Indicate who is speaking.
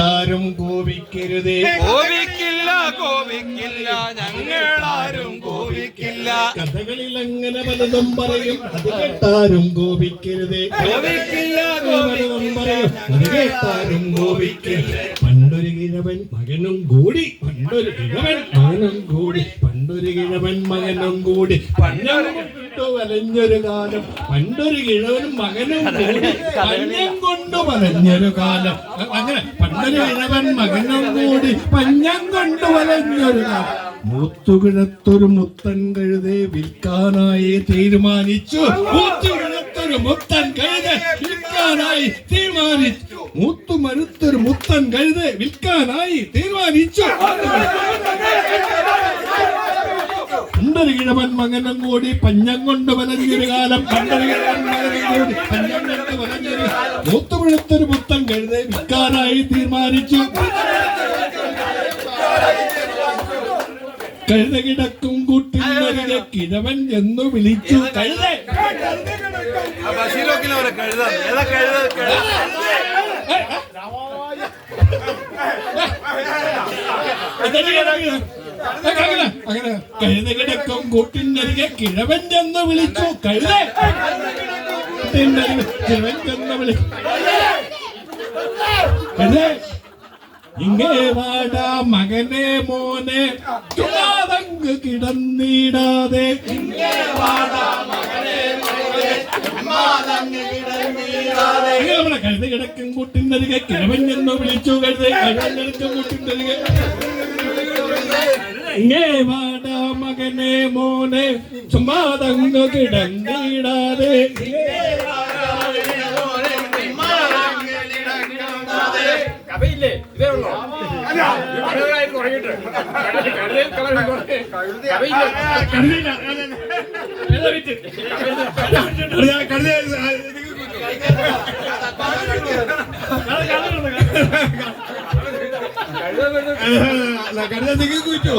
Speaker 1: ആരും കോപിക്കരുതേ.
Speaker 2: കോപിക്കില്ല കോപിക്കില്ല ഞങ്ങളാരും കോപിക്കില്ല.
Speaker 1: കഥകളിൽ അങ്ങനെ പലതും പറയും, അത് കേട്ടാരും കോപിക്കരുതേ.
Speaker 2: കോപിക്കില്ല
Speaker 1: പറയും, അത് കേട്ടാരും കോപിക്കില്ല. പണ്ടൊരു കിഴവൻ മകനും കൂടി, പണ്ടൊരു കിഴവൻ മകനും കൂടി, പണ്ടൊരു കിഴവൻ മകനും കൂടി പഞ്ഞം കൊണ്ടു വലഞ്ഞൊരു കാലം. പണ്ടൊരു കിഴവനും മകനും കൂടി പഞ്ഞം കൊണ്ടു വലഞ്ഞൊരു കാലം. അങ്ങനെ പണ്ടൊരു കിഴവൻ മകനും കൂടി പഞ്ഞം കൊണ്ടു വലഞ്ഞൊരു കാലം. മൂത്തുകിഴത്തൊരു മുത്തൻ കഴുതെ വിൽക്കാനായി തീരുമാനിച്ചു. മൂത്തുകിഴത്തൊരു മുത്തൻ കഴുതെ വിൽക്കാനായി തീരുമാനിച്ചു. മൂത്തുമരുത്തൊരു മുത്തൻ കഴുതെ വിൽക്കാനായി തീരുമാനിച്ചു. പണ്ടൊരു കിഴവൻ മകനും കൂടി പഞ്ഞം കൊണ്ട് വലഞ്ഞൊരു കാലം. പണ്ടൊരു കിഴവൻ മകനും കൂടി പഞ്ഞം കൊണ്ട് വലഞ്ഞൊരു മൂത്തുപിഴുത്തൊരു മുത്തൻ കഴുതെ വിൽക്കാനായി തീരുമാനിച്ചു. കഴുത കിടക്കും കൂട്ടിനരികെ കിഴവൻ എന്ന് വിളിച്ചു. കഴുത അങ്ങനെ കഴുത കിടക്കും കൂട്ടിനരികെ കിഴവൻ എന്ന് വിളിച്ചു. കഴുത കിഴവൻ എന്ന് വിളിച്ചു. ഇങ്ങേ വാടാ മകനെ മോനെ ചുമ്മാതങ്ങ് കിടന്നിടാതെ. നമ്മുടെ കഴുത കിടക്കും കൂട്ടിനരികെ കിഴവൻ എന്ന് വിളിച്ചു. കഴുത കിടക്കും കൂട്ടിനരികെ ഇങ്ങേ വാടാ മകനെ മോനെ ചുമ്മാതങ്ങ് കിടന്നിടാതെ.
Speaker 2: കഥയില്ലേ ഇതേ ഉള്ളൂ.
Speaker 1: കുറ്റോ